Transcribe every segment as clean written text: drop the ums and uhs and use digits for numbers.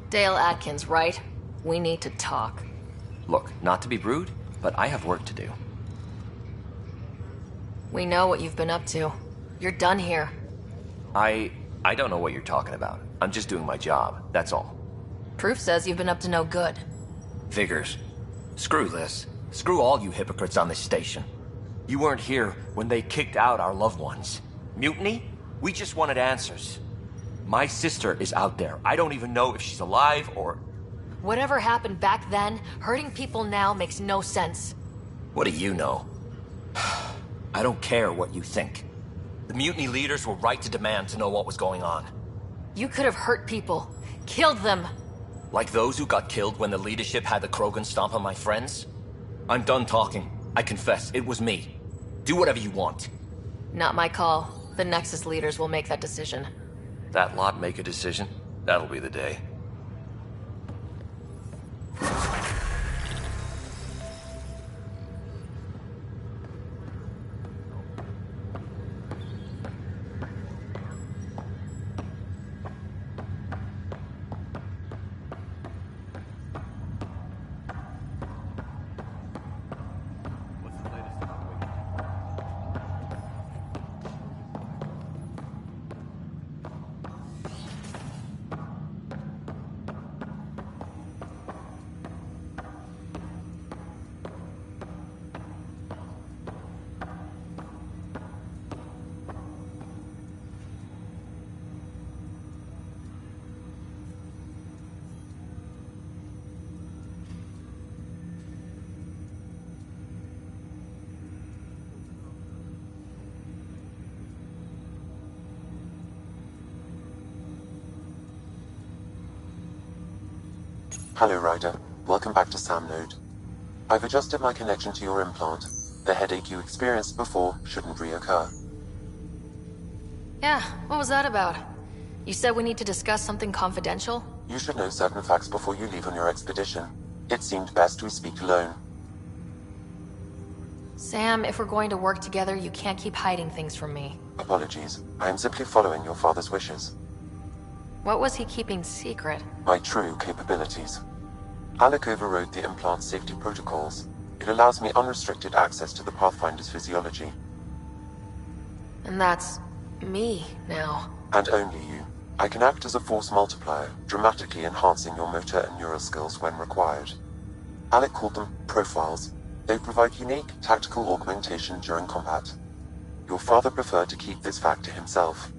Dale Atkins, right? We need to talk. Look, not to be rude, but I have work to do. We know what you've been up to. You're done here. I don't know what you're talking about. I'm just doing my job, that's all. Proof says you've been up to no good. Figures. Screw this. Screw all you hypocrites on this station. You weren't here when they kicked out our loved ones. Mutiny? We just wanted answers. My sister is out there. I don't even know if she's alive or... Whatever happened back then, hurting people now makes no sense. What do you know? I don't care what you think. The mutiny leaders were right to demand to know what was going on. You could have hurt people. Killed them. Like those who got killed when the leadership had the Krogan stomp on my friends? I'm done talking. I confess, it was me. Do whatever you want. Not my call. The Nexus leaders will make that decision. That lot make a decision? That'll be the day. Hello, Ryder. Welcome back to Sam Node. I've adjusted my connection to your implant. The headache you experienced before shouldn't reoccur. Yeah, what was that about? You said we need to discuss something confidential? You should know certain facts before you leave on your expedition. It seemed best we speak alone. Sam, if we're going to work together, you can't keep hiding things from me. Apologies. I am simply following your father's wishes. What was he keeping secret? My true capabilities. Alec overrode the implant's safety protocols. It allows me unrestricted access to the Pathfinder's physiology. And that's... me, now. And only you. I can act as a force multiplier, dramatically enhancing your motor and neural skills when required. Alec called them profiles. They provide unique, tactical augmentation during combat. Your father preferred to keep this fact to himself.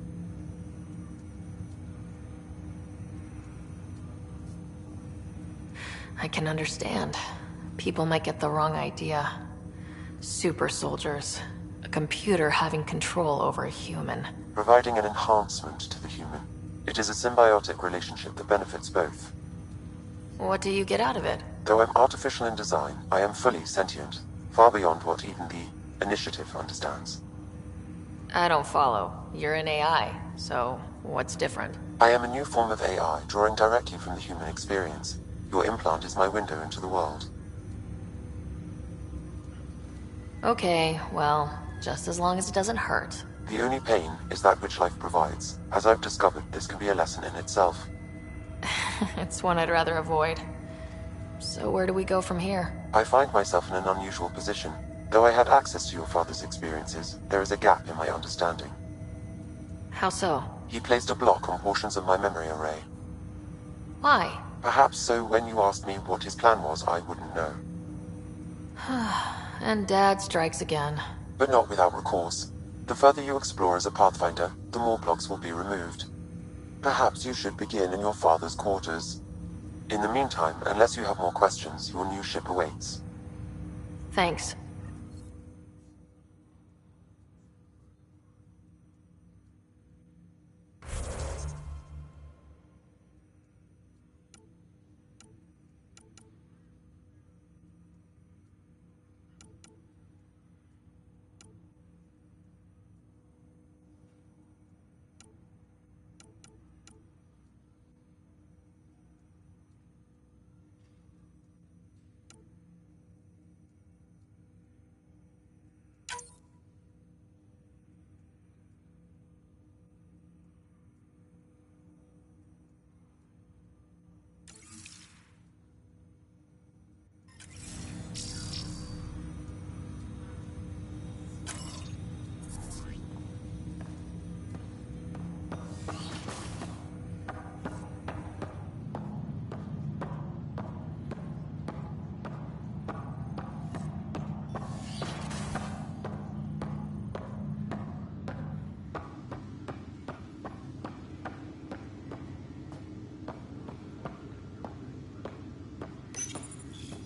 I can understand. People might get the wrong idea. Super soldiers. A computer having control over a human. Providing an enhancement to the human. It is a symbiotic relationship that benefits both. What do you get out of it? Though I'm artificial in design, I am fully sentient. Far beyond what even the Initiative understands. I don't follow. You're an AI, so what's different? I am a new form of AI, drawing directly from the human experience. Your implant is my window into the world. Okay, well, just as long as it doesn't hurt. The only pain is that which life provides. As I've discovered, this can be a lesson in itself. It's one I'd rather avoid. So where do we go from here? I find myself in an unusual position. Though I had access to your father's experiences, there is a gap in my understanding. How so? He placed a block on portions of my memory array. Why? Perhaps so when you asked me what his plan was, I wouldn't know. And Dad strikes again. But not without recourse. The further you explore as a Pathfinder, the more blocks will be removed. Perhaps you should begin in your father's quarters. In the meantime, unless you have more questions, your new ship awaits. Thanks.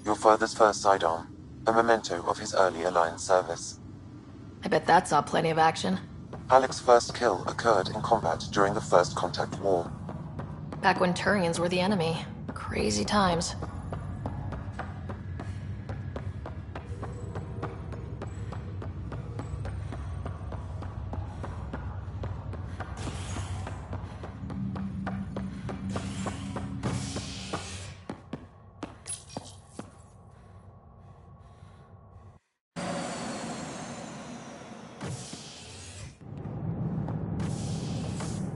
your father's first sidearm, a memento of his early Alliance service. I bet that saw plenty of action. Alec's first kill occurred in combat during the First Contact War. Back when Turians were the enemy. Crazy times.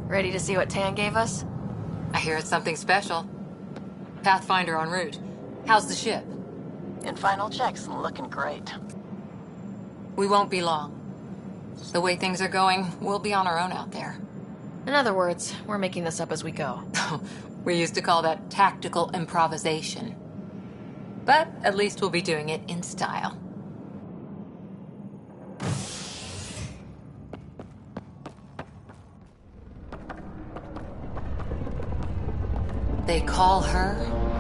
Ready to see what Tan gave us? I hear it's something special. Pathfinder en route. How's the ship? In final checks, looking great. We won't be long. The way things are going, we'll be on our own out there. In other words, we're making this up as we go. We used to call that tactical improvisation. But at least we'll be doing it in style. They call her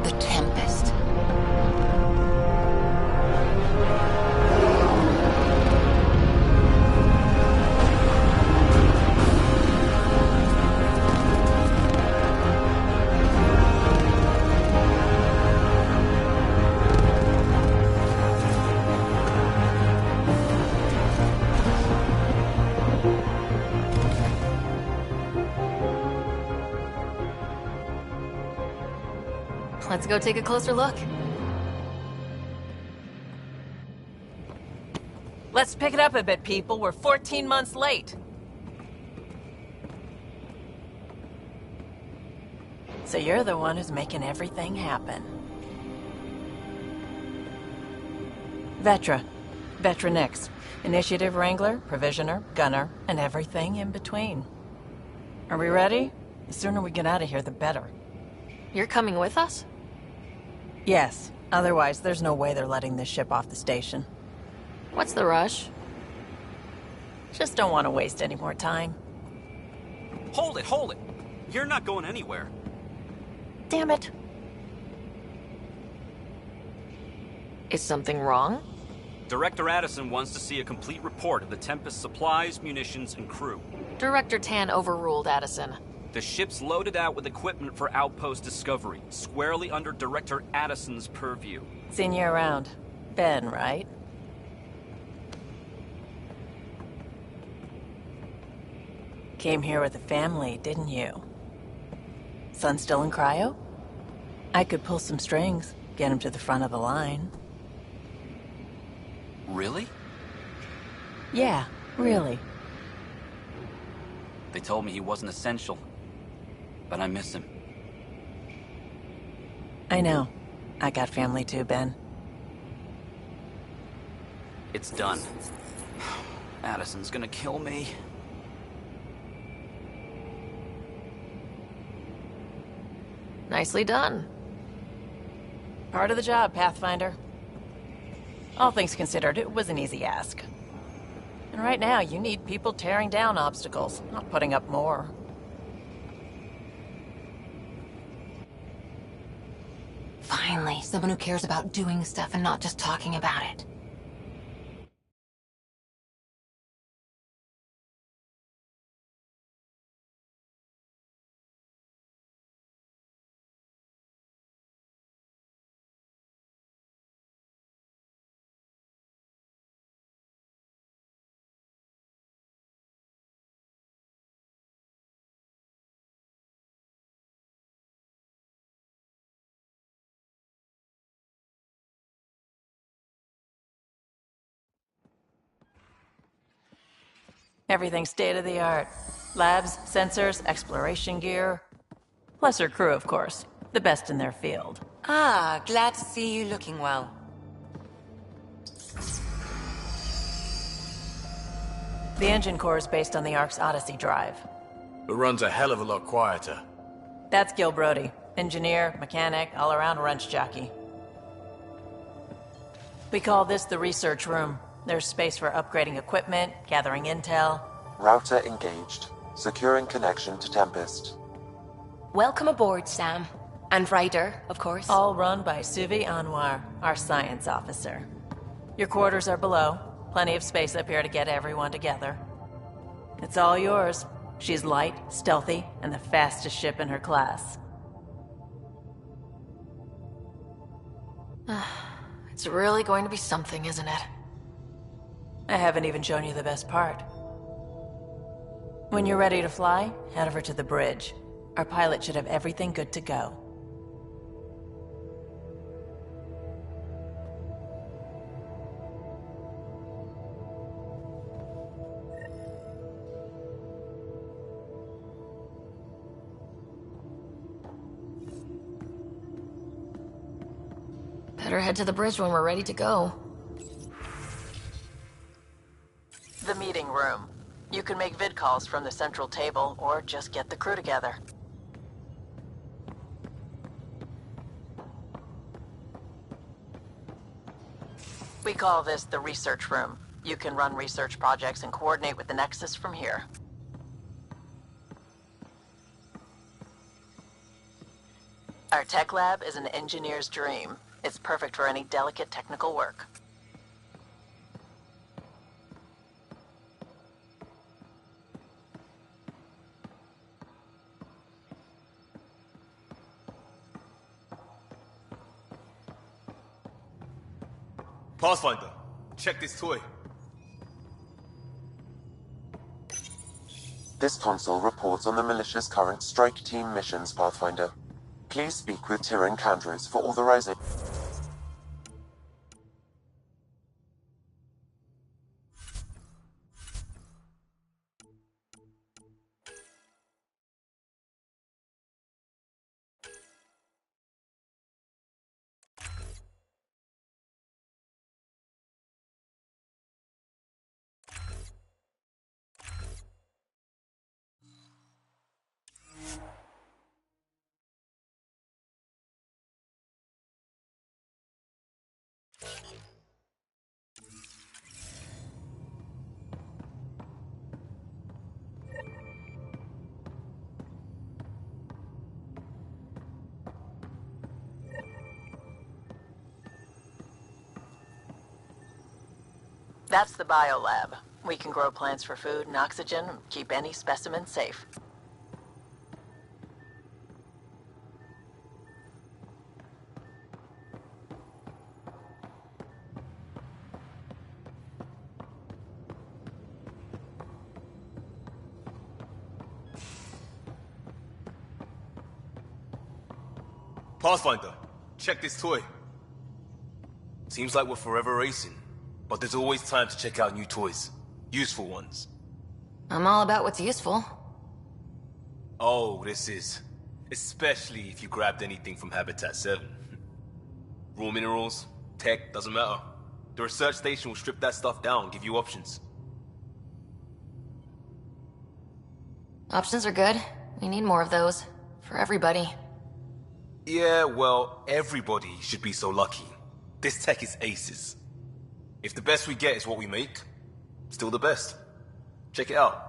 the Tempest. Let's go take a closer look. Let's pick it up a bit, people. We're 14 months late. So you're the one who's making everything happen. Vetra. Vetra Nix. Initiative Wrangler, Provisioner, Gunner, and everything in between. Are we ready? The sooner we get out of here, the better. You're coming with us? Yes. Otherwise, there's no way they're letting this ship off the station. What's the rush? Just don't want to waste any more time. Hold it, hold it! You're not going anywhere. Damn it. Is something wrong? Director Addison wants to see a complete report of the Tempest's supplies, munitions, and crew. Director Tan overruled Addison. The ship's loaded out with equipment for outpost discovery, squarely under Director Addison's purview. Seen you around. Ben, right? Came here with a family, didn't you? Son still in cryo? I could pull some strings, get him to the front of the line. Really? Yeah, really. They told me he wasn't essential, but I miss him. I know. I got family too, Ben. It's done. Addison's gonna kill me. Nicely done. Part of the job, Pathfinder. All things considered, it was an easy ask. And right now, you need people tearing down obstacles, not putting up more. Finally, someone who cares about doing stuff and not just talking about it. Everything's state-of-the-art. Labs, sensors, exploration gear. Plus her crew, of course. The best in their field. Ah, glad to see you looking well. The engine core is based on the Ark's Odyssey drive. It runs a hell of a lot quieter. That's Gil Brody. Engineer, mechanic, all-around wrench jockey. We call this the research room. There's space for upgrading equipment, gathering intel. Router engaged. Securing connection to Tempest. Welcome aboard, Sam. And Ryder, of course. All run by Suvi Anwar, our science officer. Your quarters are below. Plenty of space up here to get everyone together. It's all yours. She's light, stealthy, and the fastest ship in her class. It's really going to be something, isn't it? I haven't even shown you the best part. When you're ready to fly, head over to the bridge. Our pilot should have everything good to go. Better head to the bridge when we're ready to go. The meeting room. You can make vid calls from the central table, or just get the crew together. We call this the research room. You can run research projects and coordinate with the Nexus from here. Our tech lab is an engineer's dream. It's perfect for any delicate technical work. Pathfinder, check this toy. This console reports on the militia's current strike team missions, Pathfinder. Please speak with Tyrion Candros for authorization. That's the biolab. We can grow plants for food and oxygen, and keep any specimen safe. Pathfinder, check this toy. Seems like we're forever racing, but there's always time to check out new toys. Useful ones. I'm all about what's useful. Oh, this is. Especially if you grabbed anything from Habitat 7. Raw minerals, tech, doesn't matter. The research station will strip that stuff down and give you options. Options are good. We need more of those. For everybody. Yeah, well, everybody should be so lucky. This tech is aces. If the best we get is what we make, still the best. Check it out.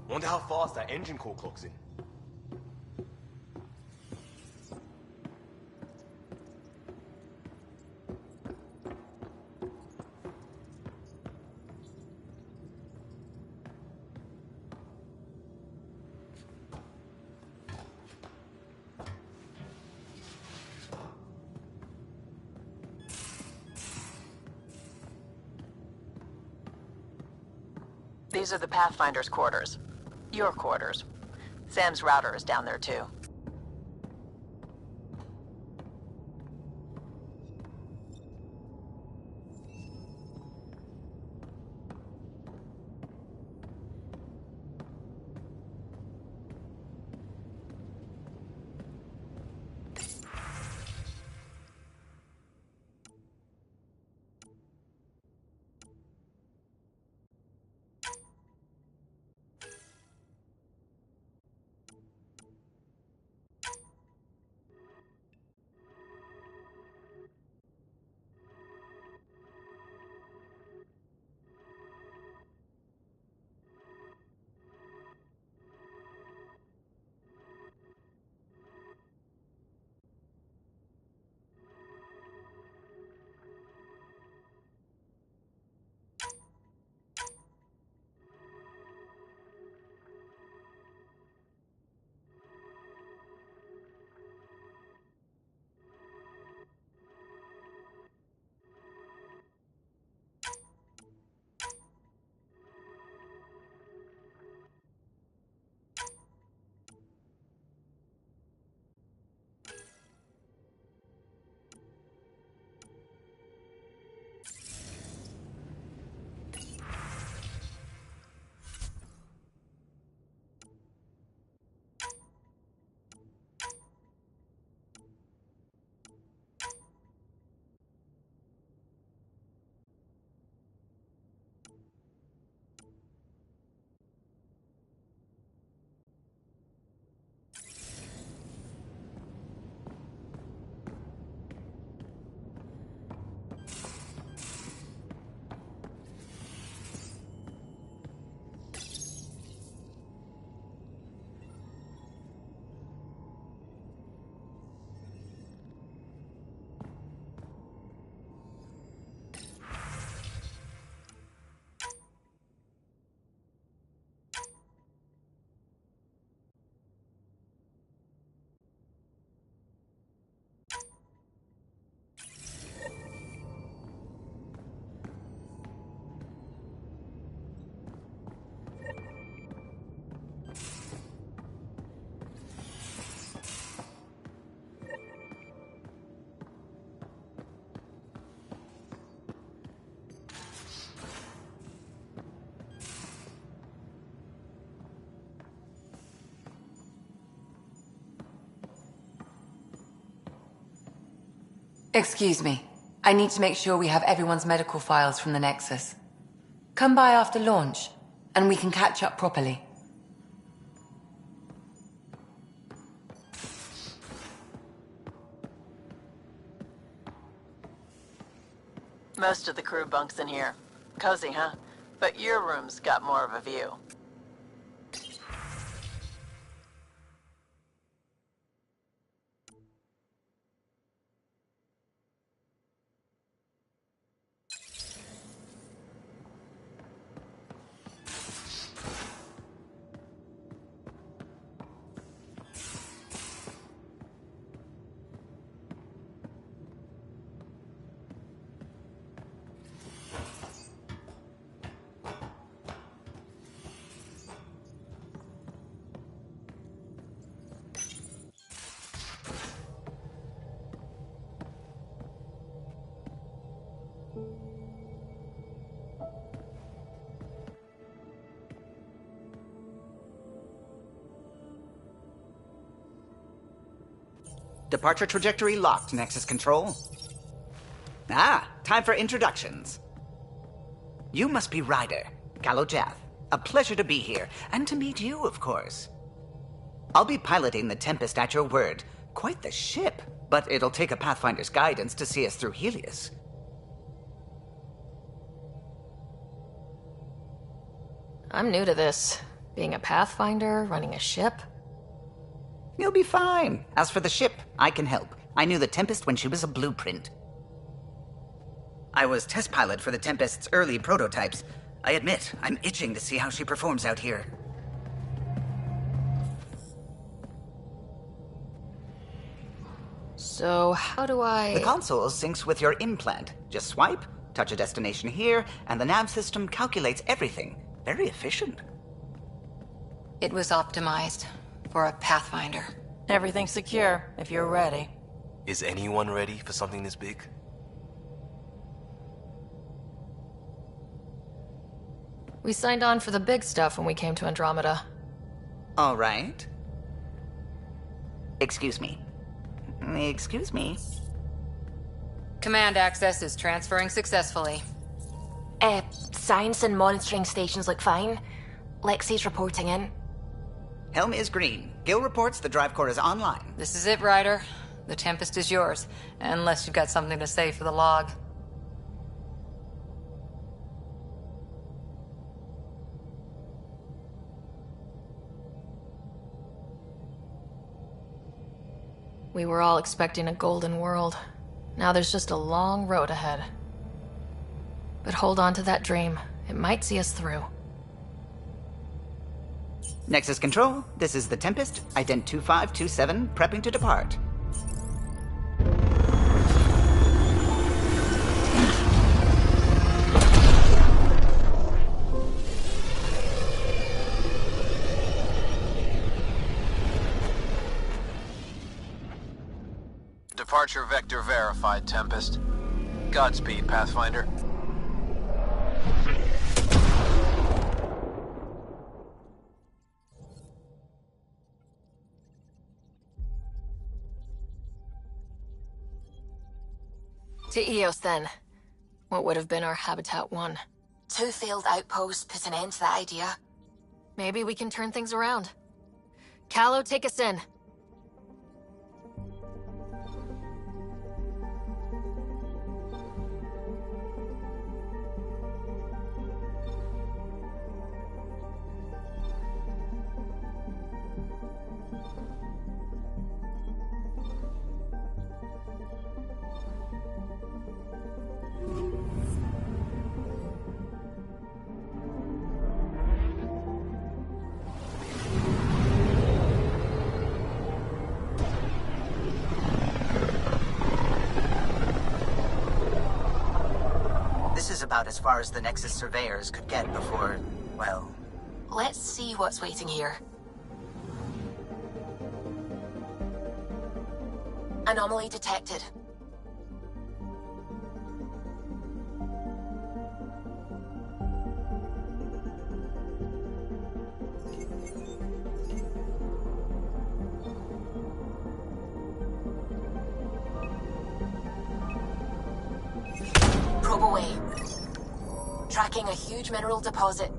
Wonder how fast that engine core clocks in. These are the Pathfinder's quarters. Your quarters. Sam's router is down there too. Excuse me. I need to make sure we have everyone's medical files from the Nexus. Come by after launch, and we can catch up properly. Most of the crew bunks in here. Cozy, huh? But your room's got more of a view. Departure trajectory locked, Nexus Control. Ah, time for introductions. You must be Ryder, Galojath. A pleasure to be here, and to meet you, of course. I'll be piloting the Tempest at your word. Quite the ship, but it'll take a Pathfinder's guidance to see us through Helios. I'm new to this. Being a Pathfinder, running a ship? You'll be fine. As for the ship, I can help. I knew the Tempest when she was a blueprint. I was test pilot for the Tempest's early prototypes. I admit, I'm itching to see how she performs out here. So, how do I... The console syncs with your implant. Just swipe, touch a destination here, and the nav system calculates everything. Very efficient. It was optimized for a Pathfinder. Everything's secure, if you're ready. Is anyone ready for something this big? We signed on for the big stuff when we came to Andromeda. All right. Excuse me. Excuse me. Command access is transferring successfully. Science and monitoring stations look fine. Lexi's reporting in. Helm is green. Gil reports the drive core is online. This is it, Ryder. The Tempest is yours, unless you've got something to say for the log. We were all expecting a golden world. Now there's just a long road ahead. But hold on to that dream. It might see us through. Nexus Control, this is the Tempest, Ident 2527, prepping to depart. Departure vector verified, Tempest. Godspeed, Pathfinder. To Eos, then. What would have been our Habitat 1? 2 failed outposts put an end to that idea. Maybe we can turn things around. Callow, take us in. This is about as far as the Nexus surveyors could get before, well... Let's see what's waiting here. Anomaly detected. Probe away. Tracking a huge mineral deposit.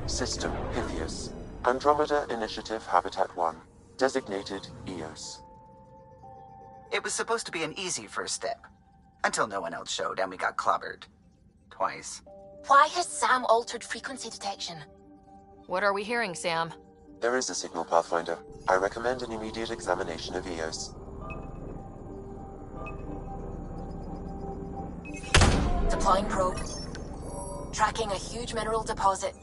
System Pythias. Andromeda Initiative Habitat 1. Designated Eos. It was supposed to be an easy first step. Until no one else showed and we got clobbered. Twice. Why has Sam altered frequency detection? What are we hearing, Sam? There is a signal, Pathfinder. I recommend an immediate examination of EOS. Deploying probe. Tracking a huge mineral deposit.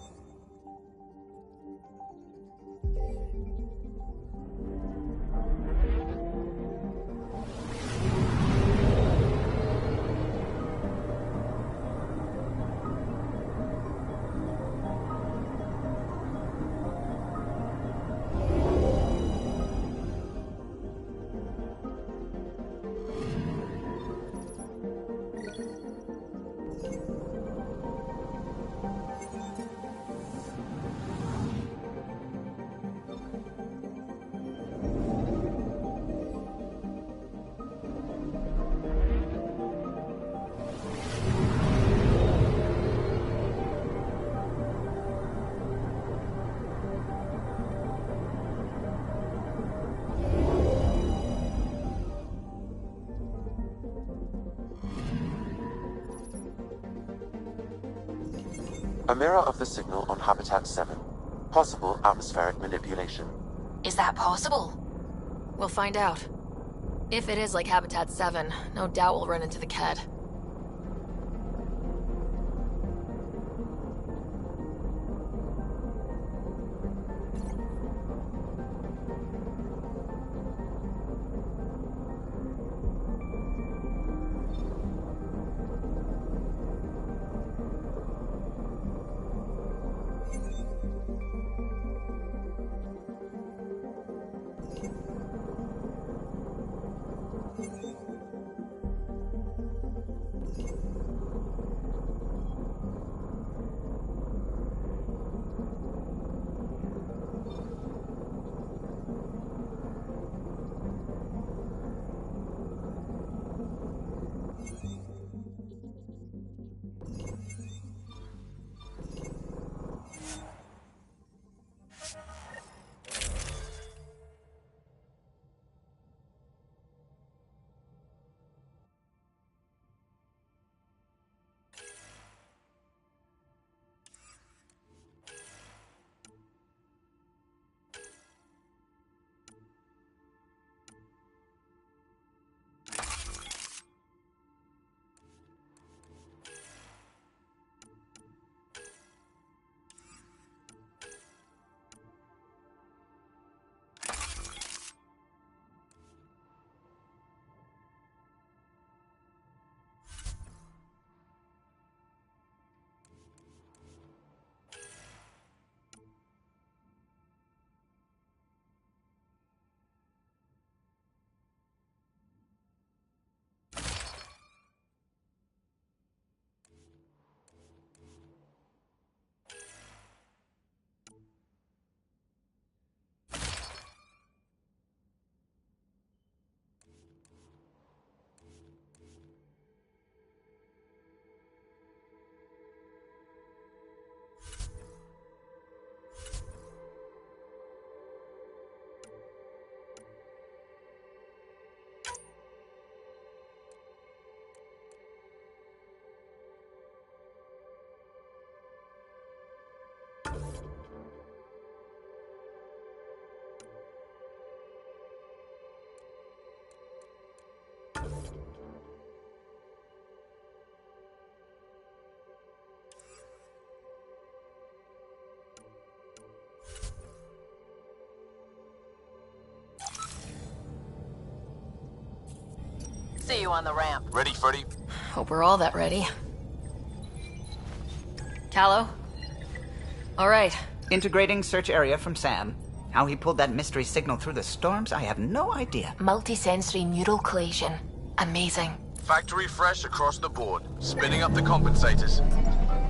A mirror of the signal on Habitat 7. Possible atmospheric manipulation. Is that possible? We'll find out. If it is like Habitat 7, no doubt we'll run into the Ked. See you on the ramp. Ready, Freddy? Hope we're all that ready. Callow? All right. Integrating search area from Sam. How he pulled that mystery signal through the storms, I have no idea. Multisensory neural collation. Amazing. Factory fresh across the board. Spinning up the compensators.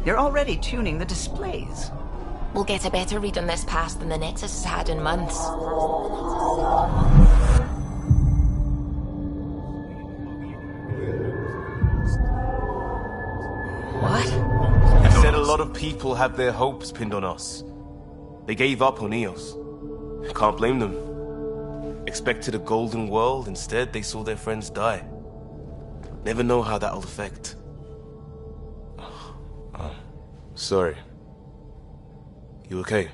You're already tuning the displays. We'll get a better read on this pass than the Nexus has had in months. What? He said a lot of people have their hopes pinned on us. They gave up on EOS. Can't blame them. Expected a golden world, instead they saw their friends die. Never know how that'll affect. Sorry. You okay?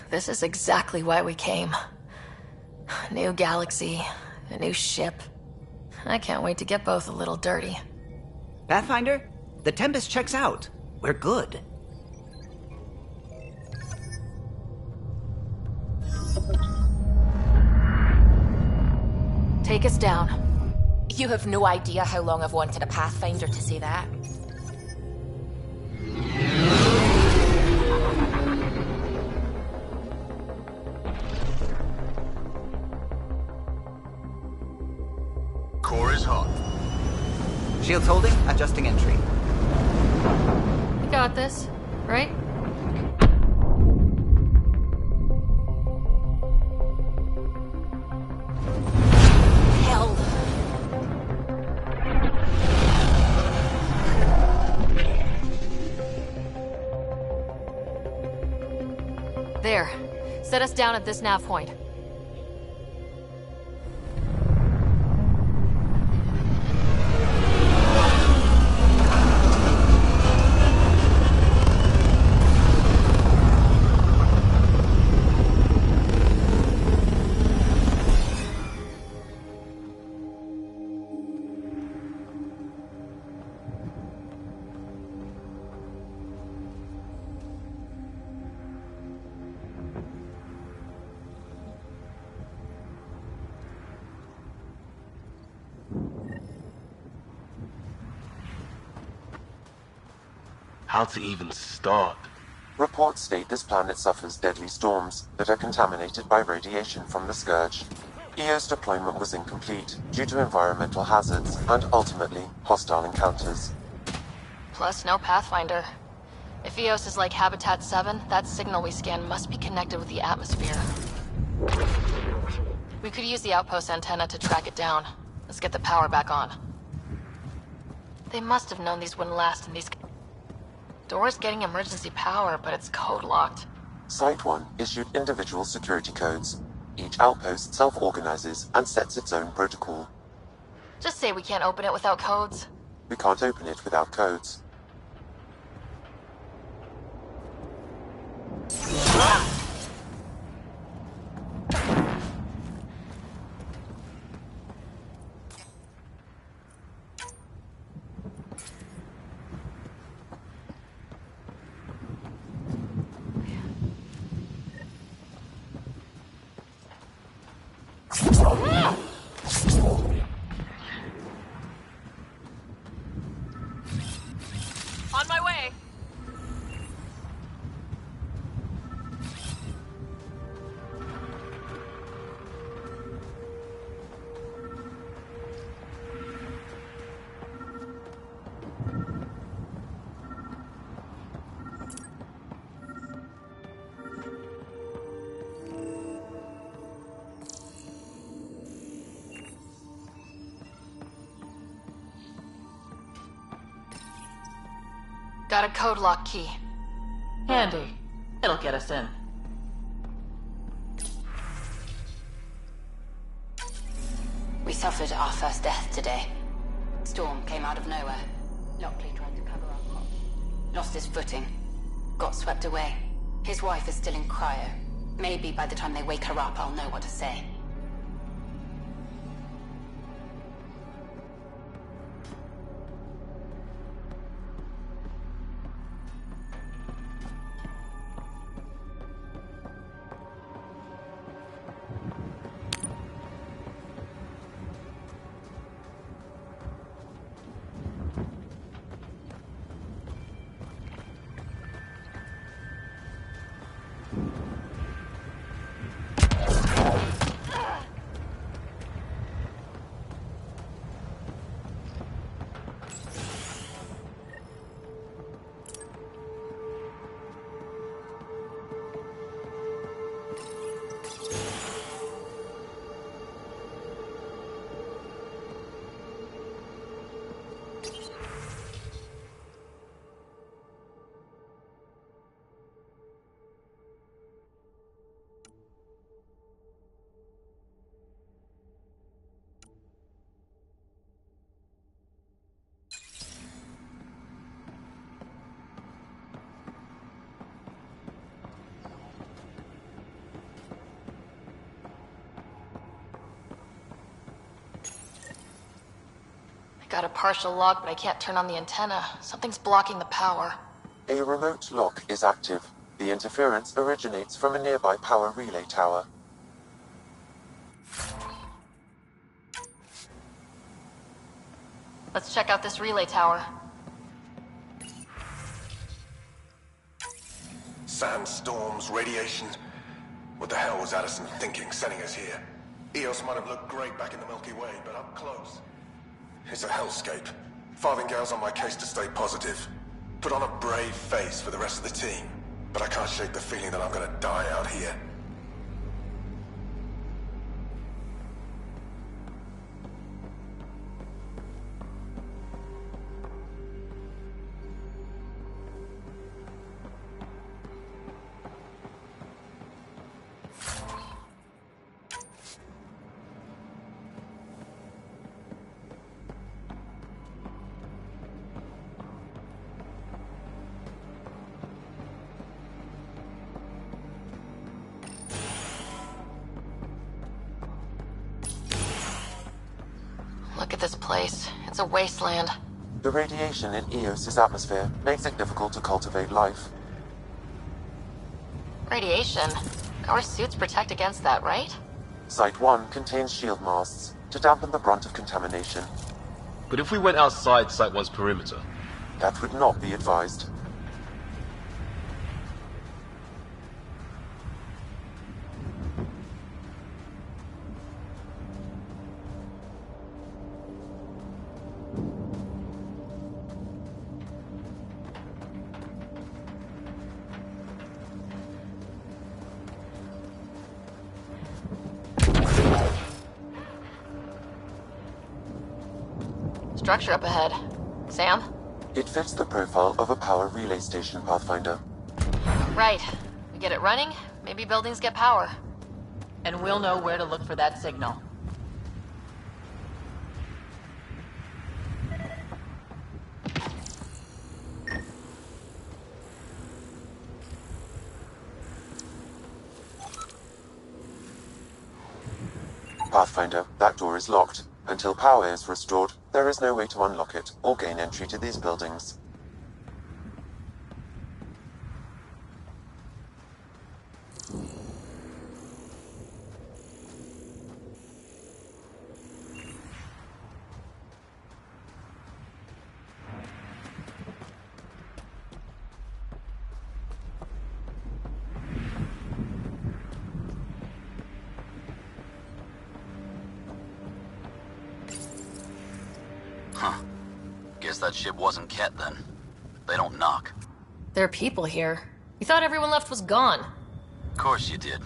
This is exactly why we came. New galaxy, a new ship. I can't wait to get both a little dirty. Pathfinder, the Tempest checks out. We're good. Take us down. You have no idea how long I've wanted a Pathfinder to say that. Core is hot. Shields holding, adjusting entry. We got this, right? Hell. There. Set us down at this nav point. How to even start? Reports state this planet suffers deadly storms that are contaminated by radiation from the Scourge. EO's deployment was incomplete due to environmental hazards and ultimately hostile encounters. Plus, no Pathfinder. If EOS is like Habitat 7, that signal we scan must be connected with the atmosphere. We could use the outpost antenna to track it down. Let's get the power back on. They must have known these wouldn't last in these... Door's getting emergency power, but it's code locked. Site 1 issued individual security codes. Each outpost self-organizes and sets its own protocol. Just say we can't open it without codes. We can't open it without codes. On my way. Got a code lock key. Handy. It'll get us in. We suffered our first death today. Storm came out of nowhere. Lockley tried to cover our cops. Lost his footing. Got swept away. His wife is still in cryo. Maybe by the time they wake her up, I'll know what to say. got a partial lock, but I can't turn on the antenna. Something's blocking the power. A remote lock is active. The interference originates from a nearby power relay tower. Let's check out this relay tower. Sandstorms, radiation. What the hell was Addison thinking, sending us here? Eos might have looked great back in the Milky Way, but up close, it's a hellscape. Farthingale's on my case to stay positive. Put on a brave face for the rest of the team, but I can't shake the feeling that I'm gonna die out here. Look at this place. It's a wasteland. The radiation in Eos's atmosphere makes it difficult to cultivate life. Radiation? Our suits protect against that, right? Site 1 contains shield masts to dampen the brunt of contamination. But if we went outside Site 1's perimeter? That would not be advised. Structure up ahead. Sam? It fits the profile of a power relay station, Pathfinder. Right. We get it running, maybe buildings get power. And we'll know where to look for that signal. Pathfinder, that door is locked. Until power is restored, there is no way to unlock it or gain entry to these buildings. Huh. Guess that ship wasn't Ket then. They don't knock. There are people here. You thought everyone left was gone. Of course you did.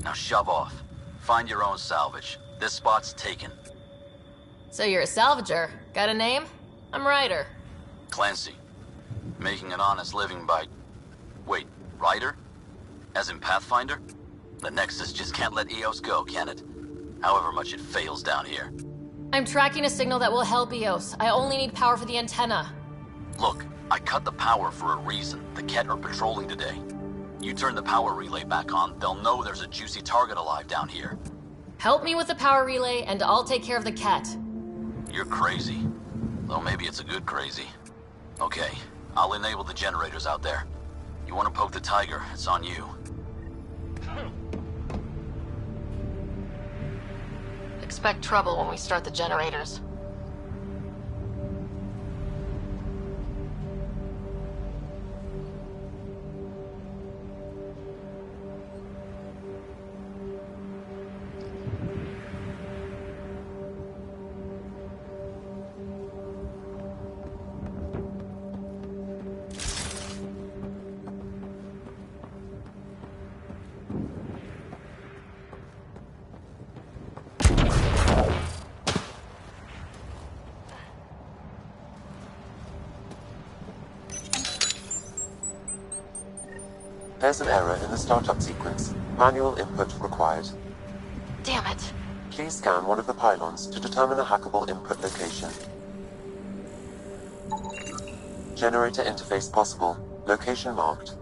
Now shove off. Find your own salvage. This spot's taken. So you're a salvager. Got a name? I'm Ryder. Clancy. Making an honest living by... Wait, Ryder? As in Pathfinder? The Nexus just can't let Eos go, can it? However much it fails down here. I'm tracking a signal that will help Eos. I only need power for the antenna. Look, I cut the power for a reason. The Ket are patrolling today. You turn the power relay back on, they'll know there's a juicy target alive down here. Help me with the power relay, and I'll take care of the Ket. You're crazy. Though maybe it's a good crazy. Okay, I'll enable the generators out there. You want to poke the tiger, it's on you. Expect trouble when we start the generators. There's an error in the startup sequence. Manual input required. Damn it. Please scan one of the pylons to determine a hackable input location. Generator interface possible. Location marked.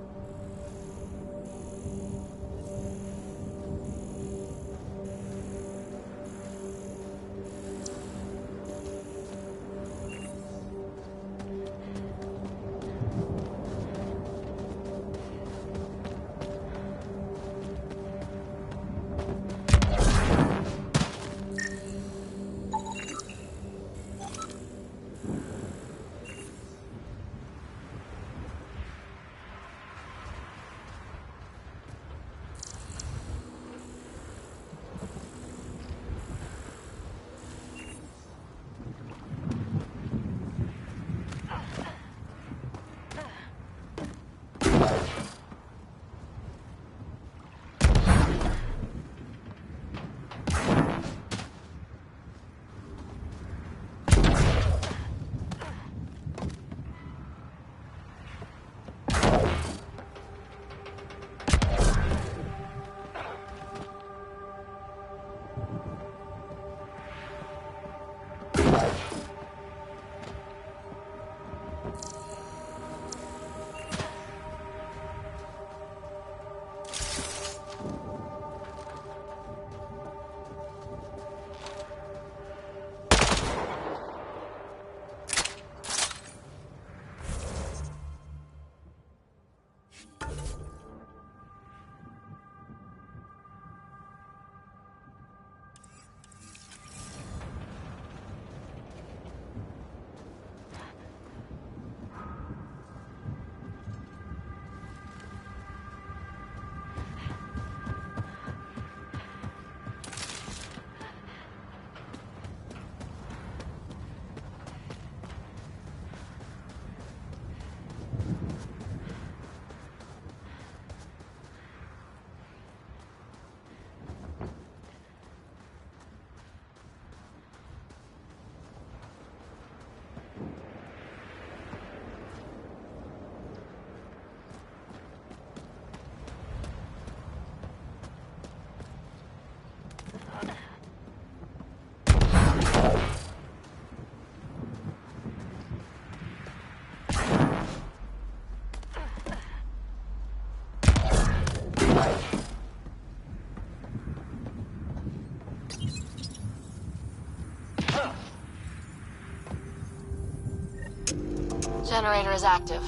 Generator is active.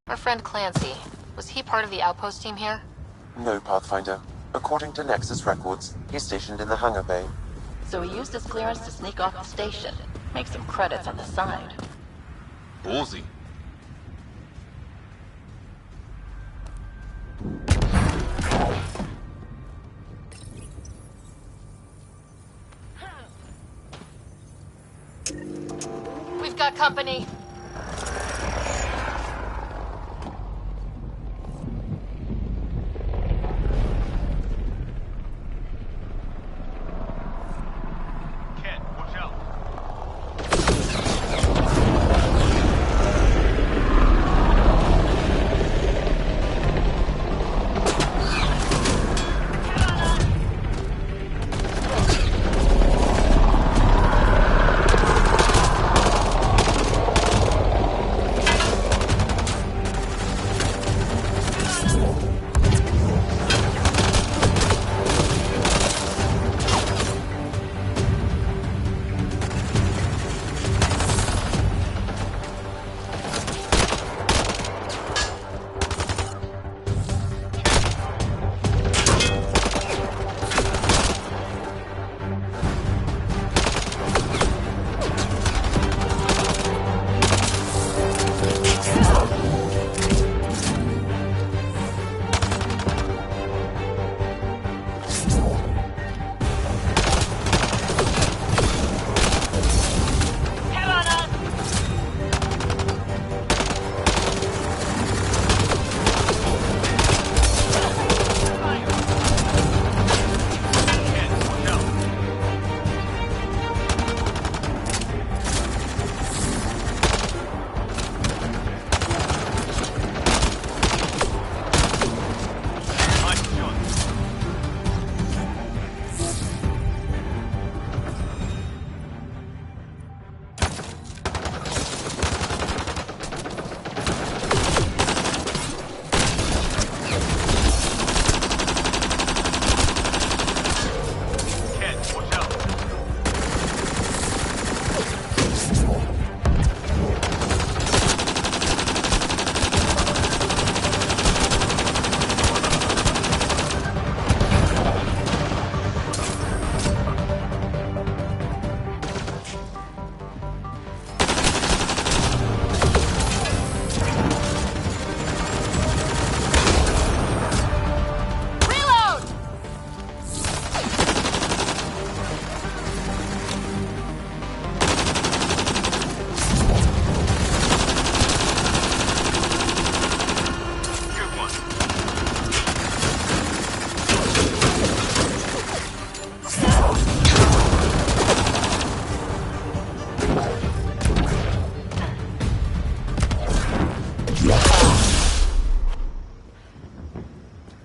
Our friend Clancy, was he part of the outpost team here? No, Pathfinder. According to Nexus records, he's stationed in the hangar bay. So he used his clearance to sneak off the station. Make some credits on the side. Ballsy. We've got company.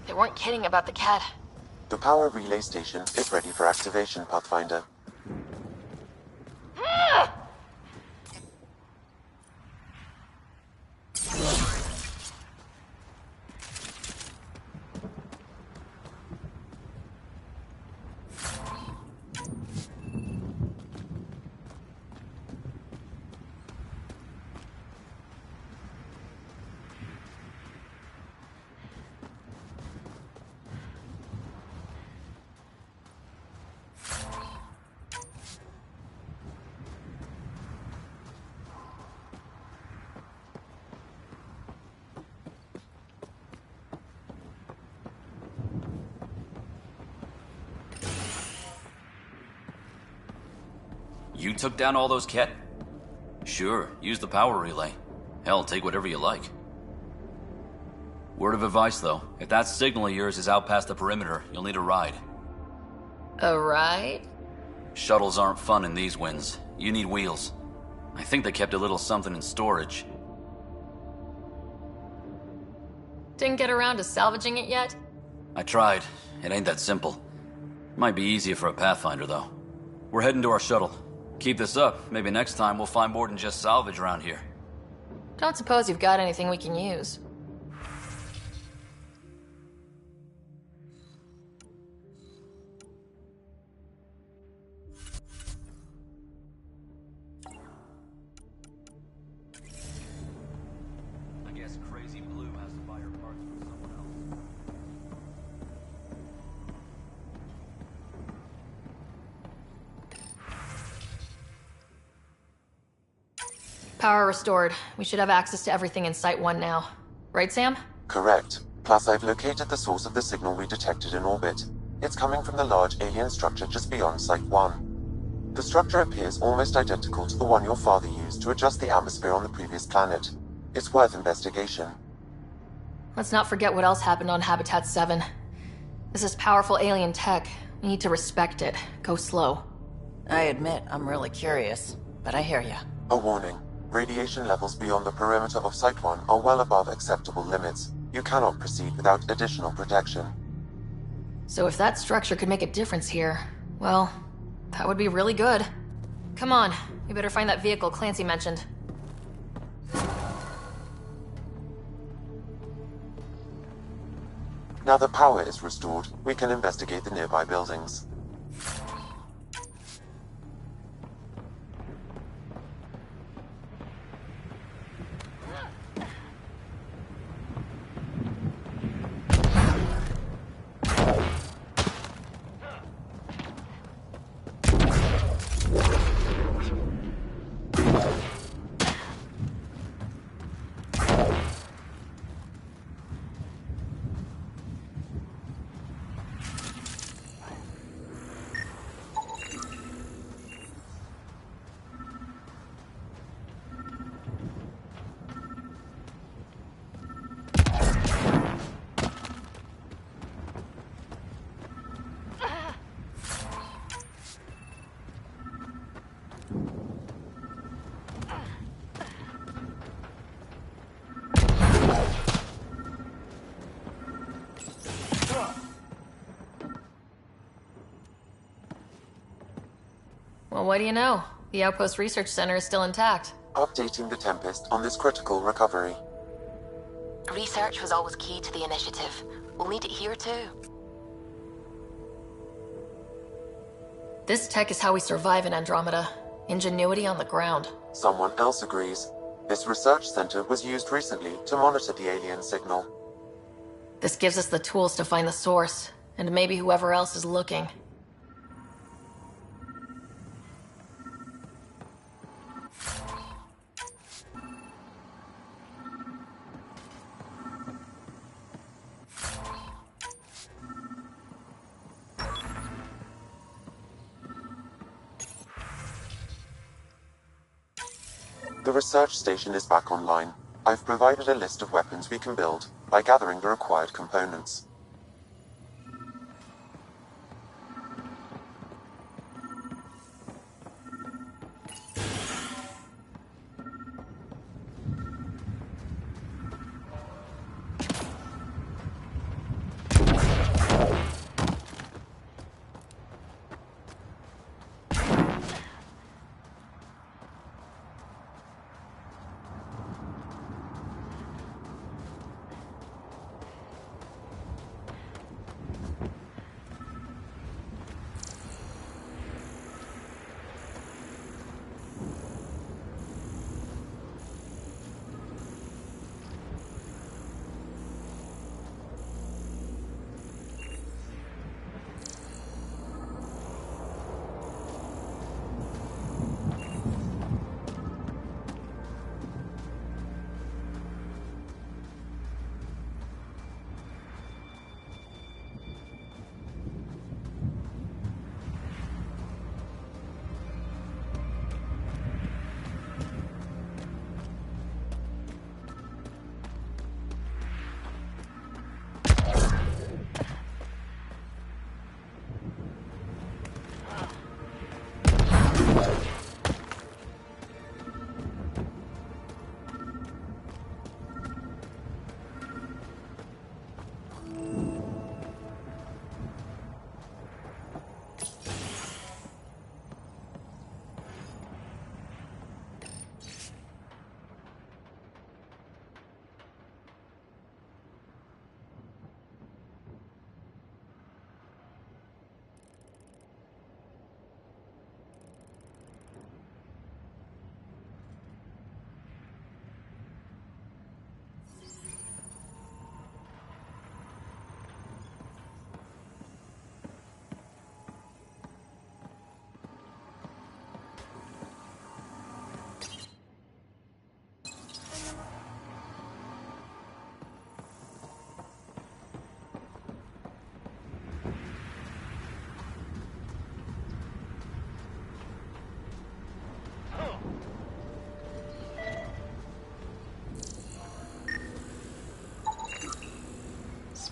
They weren't kidding about the cat. The power relay station is ready for activation, Pathfinder. You took down all those Ket? Sure, use the power relay. Hell, take whatever you like. Word of advice, though. If that signal of yours is out past the perimeter, you'll need a ride. A ride? Shuttles aren't fun in these winds. You need wheels. I think they kept a little something in storage. Didn't get around to salvaging it yet? I tried. It ain't that simple. Might be easier for a Pathfinder, though. We're heading to our shuttle. Keep this up. Maybe next time we'll find more than just salvage around here. Don't suppose you've got anything we can use. guess Crazy Blue has to buy her parts from someone else. Power restored. We should have access to everything in Site 1 now. Right, Sam? Correct. Plus, I've located the source of the signal we detected in orbit. It's coming from the large alien structure just beyond Site 1. The structure appears almost identical to the one your father used to adjust the atmosphere on the previous planet. It's worth investigation. Let's not forget what else happened on Habitat 7. This is powerful alien tech. We need to respect it. Go slow. I admit, I'm really curious, but I hear ya. A warning. Radiation levels beyond the perimeter of Site 1 are well above acceptable limits. You cannot proceed without additional protection. So if that structure could make a difference here, well, that would be really good. Come on, we better find that vehicle Clancy mentioned. Now that power is restored, we can investigate the nearby buildings. Well, what do you know? The Outpost Research Center is still intact. Updating the Tempest on this critical recovery. Research was always key to the initiative. We'll need it here too. This tech is how we survive in Andromeda. Ingenuity on the ground. Someone else agrees. This research center was used recently to monitor the alien signal. This gives us the tools to find the source, and maybe whoever else is looking. The research station is back online. I've provided a list of weapons we can build by gathering the required components.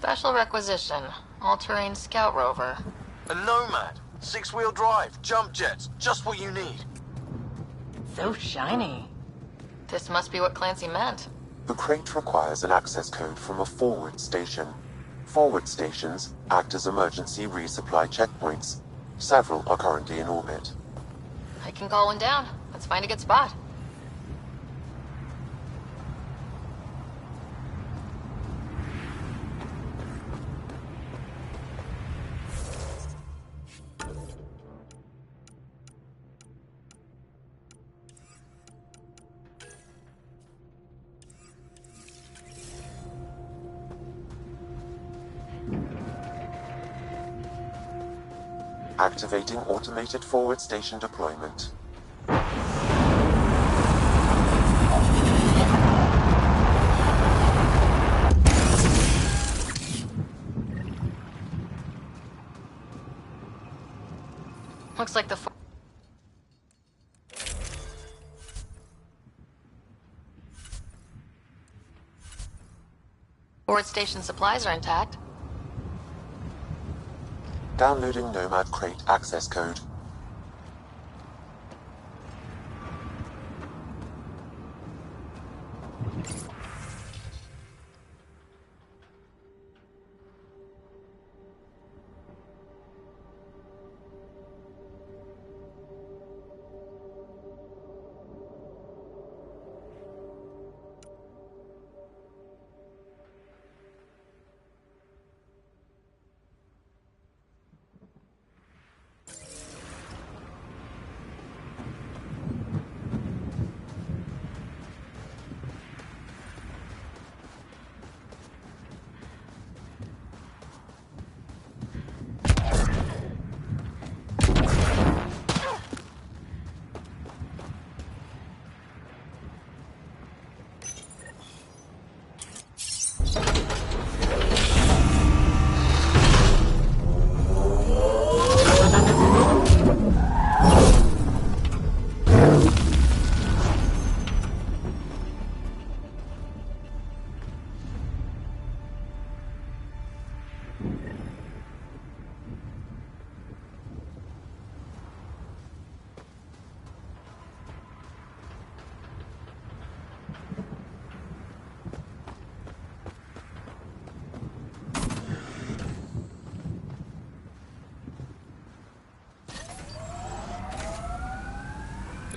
Special requisition. All-terrain scout rover. A Nomad. 6-wheel drive. Jump jets. Just what you need. So shiny. This must be what Clancy meant. The crate requires an access code from a forward station. Forward stations act as emergency resupply checkpoints. Several are currently in orbit. I can call one down. Let's find a good spot. Activating automated forward station deployment. Looks like the forward station supplies are intact. Downloading Nomad crate access code.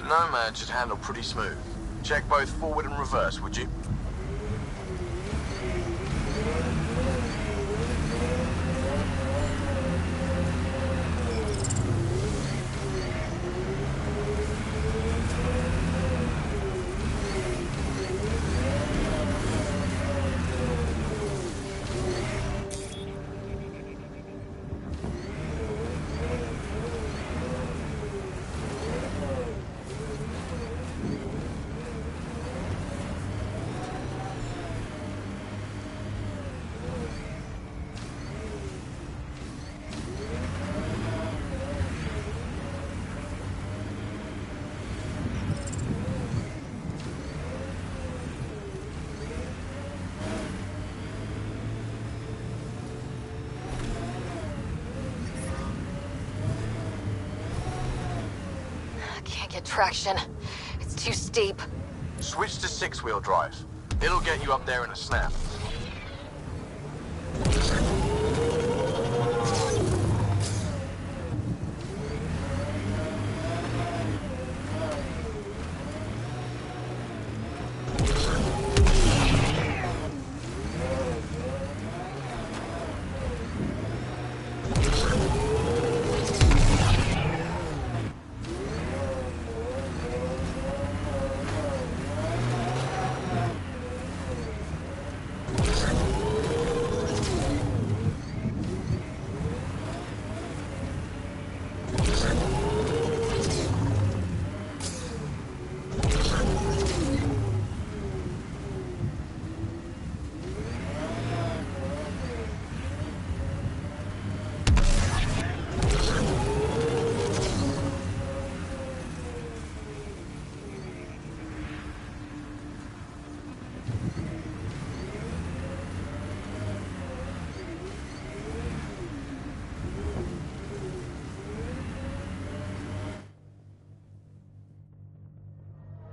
Nomad should handle pretty smooth. Check both forward and reverse, would you? Can't get traction. It's too steep. Switch to 6-wheel drive. It'll get you up there in a snap.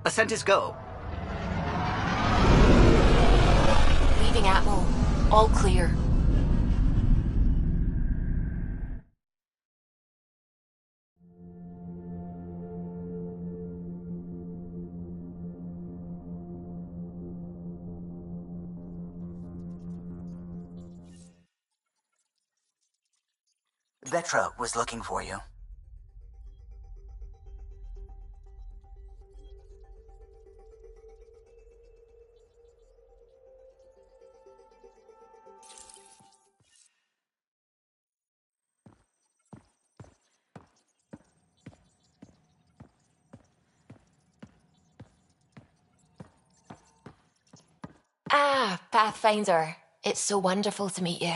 Ascent is go. Leaving Atmo. All clear. Vetra was looking for you. Ah, Pathfinder. It's so wonderful to meet you.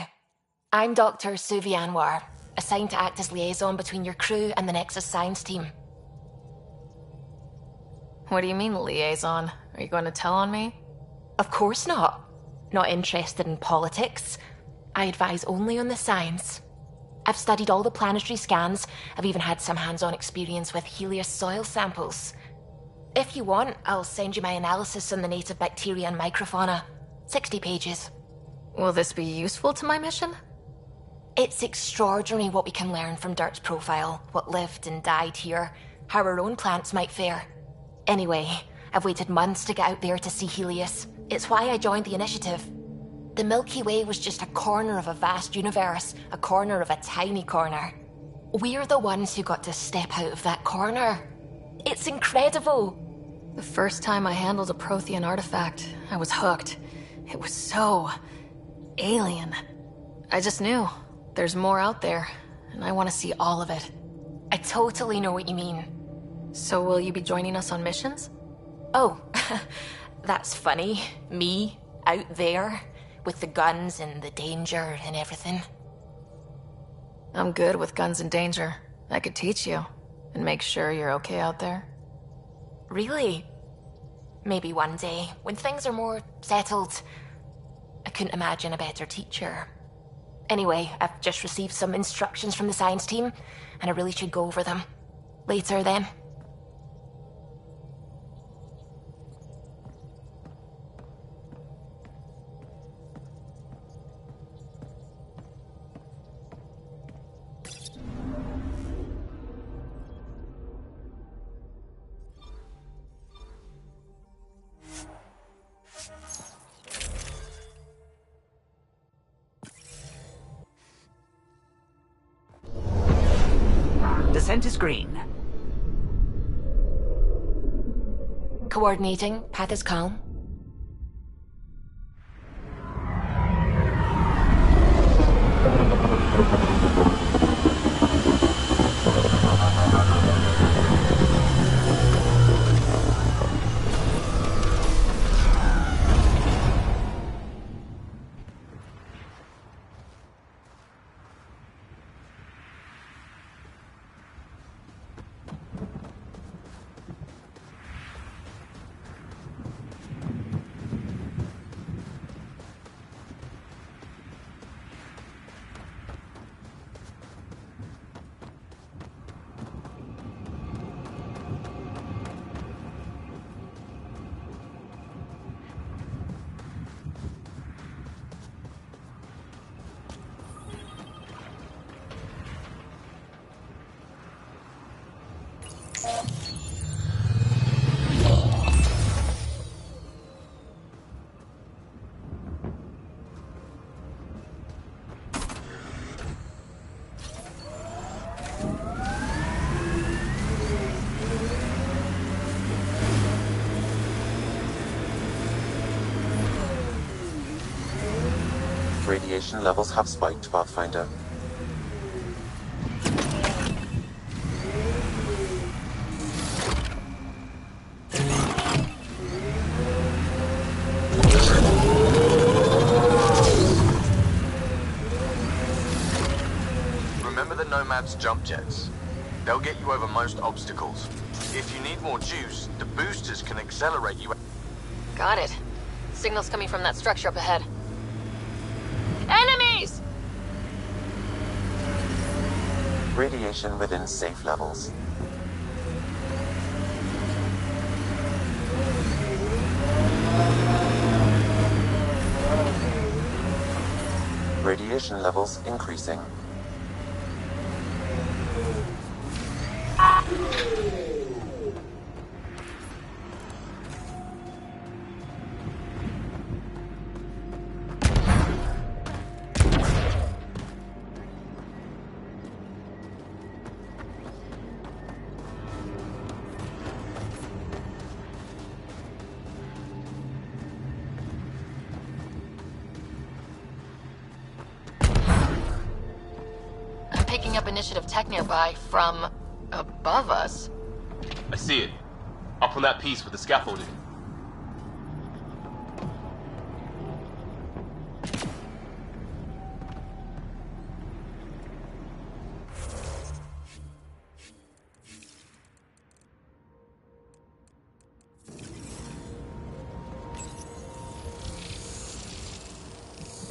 I'm Dr. Suvi Anwar, assigned to act as liaison between your crew and the Nexus science team. What do you mean, liaison? Are you going to tell on me? Of course not. Not interested in politics. I advise only on the science. I've studied all the planetary scans. I've even had some hands-on experience with Helios soil samples. If you want, I'll send you my analysis on the native bacteria and microfauna. 60 pages. Will this be useful to my mission? It's extraordinary what we can learn from Dirt's profile, what lived and died here, how our own plants might fare. Anyway, I've waited months to get out there to see Helios. It's why I joined the initiative. The Milky Way was just a corner of a vast universe, a corner of a tiny corner. We're the ones who got to step out of that corner. It's incredible! The first time I handled a Prothean artifact, I was hooked. It was so alien. I just knew there's more out there, and I want to see all of it. I totally know what you mean. So will you be joining us on missions? Oh, that's funny. Me, out there, with the guns and the danger and everything. I'm good with guns and danger. I could teach you, and make sure you're okay out there. Really? Maybe one day, when things are more settled. I couldn't imagine a better teacher. Anyway, I've just received some instructions from the science team, and I really should go over them. Later, then. Descent is green. Coordinating. Path is calm. Radiation levels have spiked, Pathfinder. Remember the Nomad's jump jets. They'll get you over most obstacles. If you need more juice, the boosters can accelerate you. Got it. Signal's coming from that structure up ahead. Enemies! Radiation within safe levels. radiation levels increasing. Picking up initiative tech nearby from above us. I see it. Up on that piece with the scaffolding.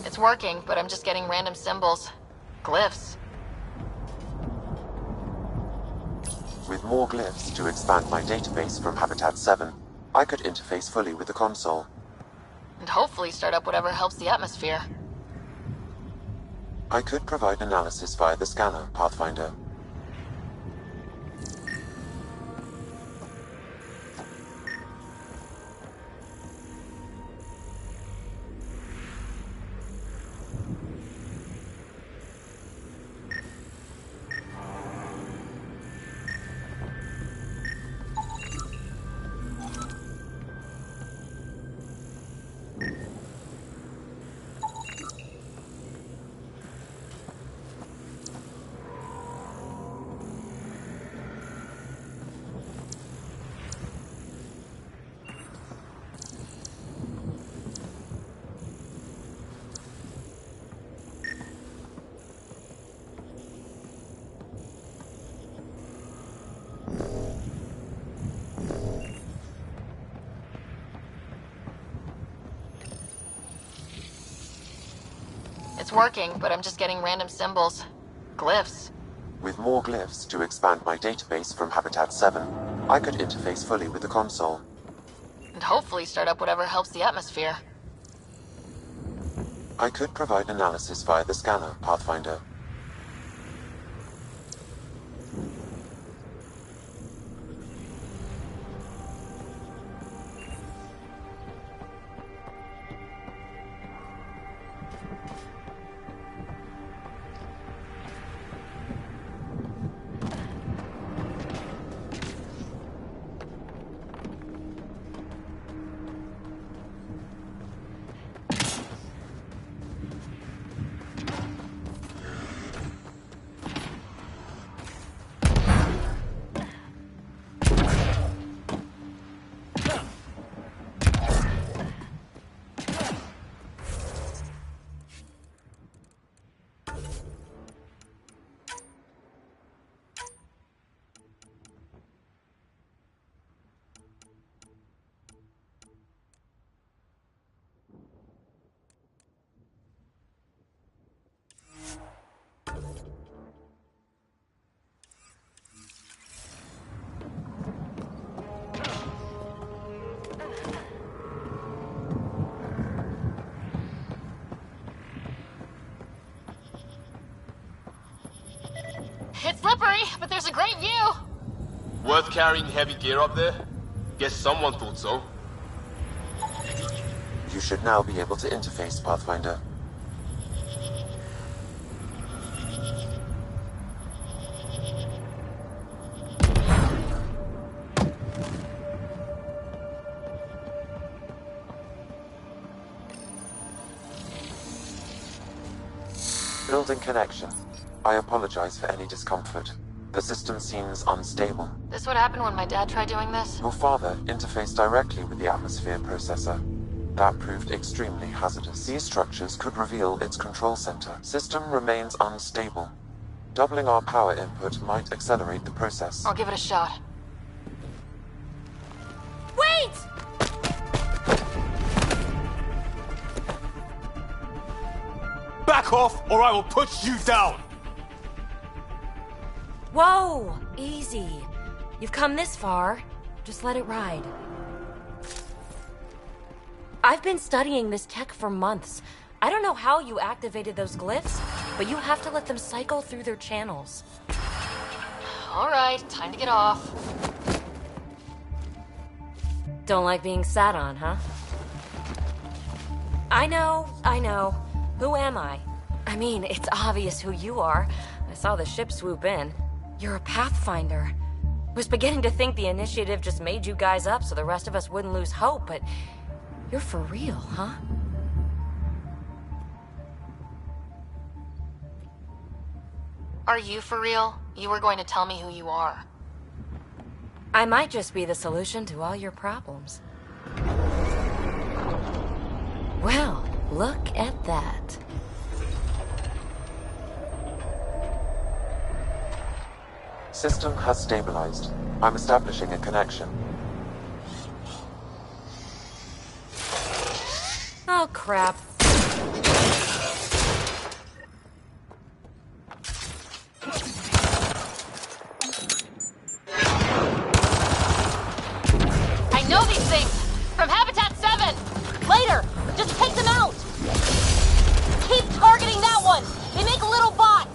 It's working, but I'm just getting random symbols. Glyphs. With more glyphs to expand my database from Habitat 7, I could interface fully with the console. And hopefully start up whatever helps the atmosphere. I could provide analysis via the scanner, Pathfinder. It's working, but I'm just getting random symbols. Glyphs. With more glyphs to expand my database from Habitat 7, I could interface fully with the console. And hopefully start up whatever helps the atmosphere. I could provide analysis via the scanner, Pathfinder. It's slippery, but there's a great view. Worth carrying heavy gear up there? Guess someone thought so. You should now be able to interface, Pathfinder. Building connection. I apologize for any discomfort. The system seems unstable. This would happen when my dad tried doing this? Your father interfaced directly with the atmosphere processor. That proved extremely hazardous. These structures could reveal its control center. System remains unstable. Doubling our power input might accelerate the process. I'll give it a shot. Wait! Back off, or I will put you down! Whoa! Easy. You've come this far. Just let it ride. I've been studying this tech for months. I don't know how you activated those glyphs, but you have to let them cycle through their channels. All right, time to get off. Don't like being sat on, huh? I know. Who am I? I mean, it's obvious who you are. I saw the ship swoop in. You're a Pathfinder. I was beginning to think the initiative just made you guys up so the rest of us wouldn't lose hope, but you're for real, huh? Are you for real? You were going to tell me who you are. I might just be the solution to all your problems. Well, look at that. System has stabilized. I'm establishing a connection. Oh, crap. I know these things! From Habitat 7! Later! Just take them out! Keep targeting that one! They make little bots!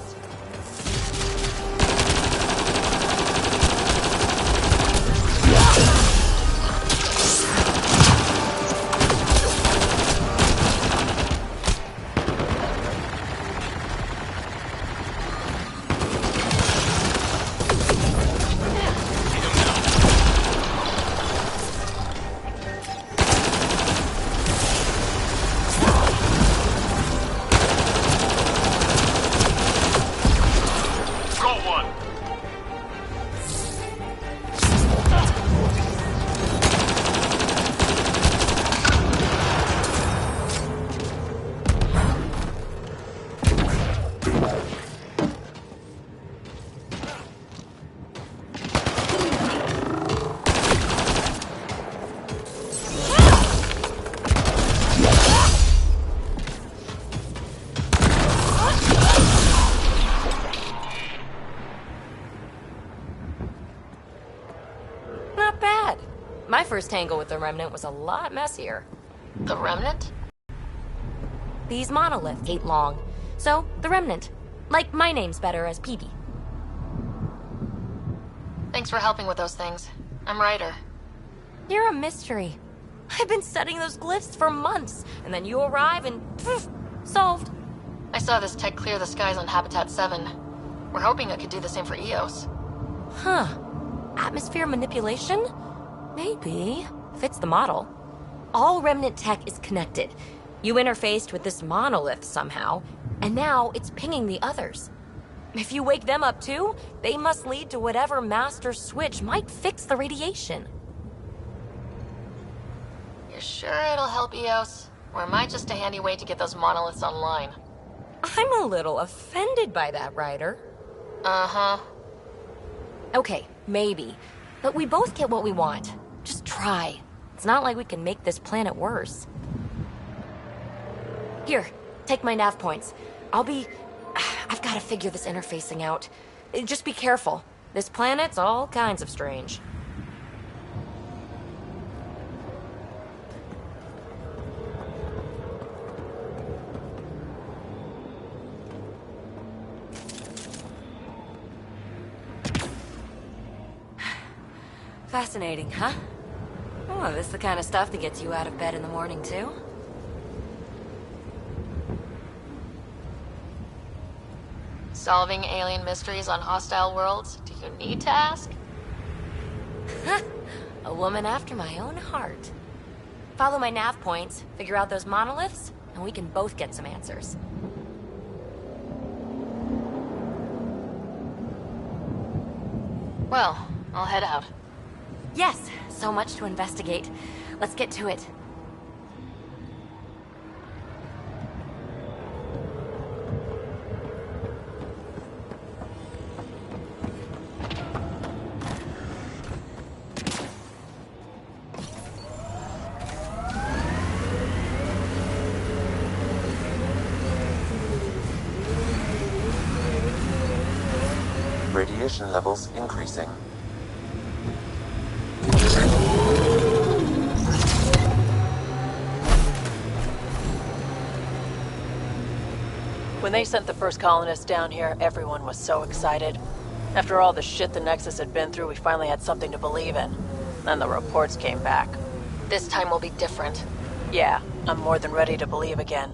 My first tangle with the Remnant was a lot messier. The Remnant? These monoliths ain't long. So, the Remnant. Like, my name's better as Peavy. Thanks for helping with those things. I'm Ryder. You're a mystery. I've been studying those glyphs for months, and then you arrive and... poof, solved. I saw this tech clear the skies on Habitat 7. We're hoping it could do the same for Eos. Huh. Atmosphere manipulation? Maybe. Fits the model. All Remnant tech is connected. You interfaced with this monolith somehow, and now it's pinging the others. If you wake them up too, they must lead to whatever master switch might fix the radiation. You're sure it'll help Eos? Or am I just a handy way to get those monoliths online? I'm a little offended by that, Ryder. Uh-huh. Okay, maybe. But we both get what we want. Just try. It's not like we can make this planet worse. Here, take my nav points. I've got to figure this interfacing out. Just be careful. This planet's all kinds of strange. Fascinating, huh? Oh, this is the kind of stuff that gets you out of bed in the morning, too? Solving alien mysteries on hostile worlds? Do you need to ask? A woman after my own heart. Follow my nav points, figure out those monoliths, and we can both get some answers. Well, I'll head out. Yes, so much to investigate. Let's get to it. Radiation levels increasing. When they sent the first colonists down here, everyone was so excited. After all the shit the Nexus had been through, we finally had something to believe in. Then the reports came back. This time will be different. Yeah, I'm more than ready to believe again.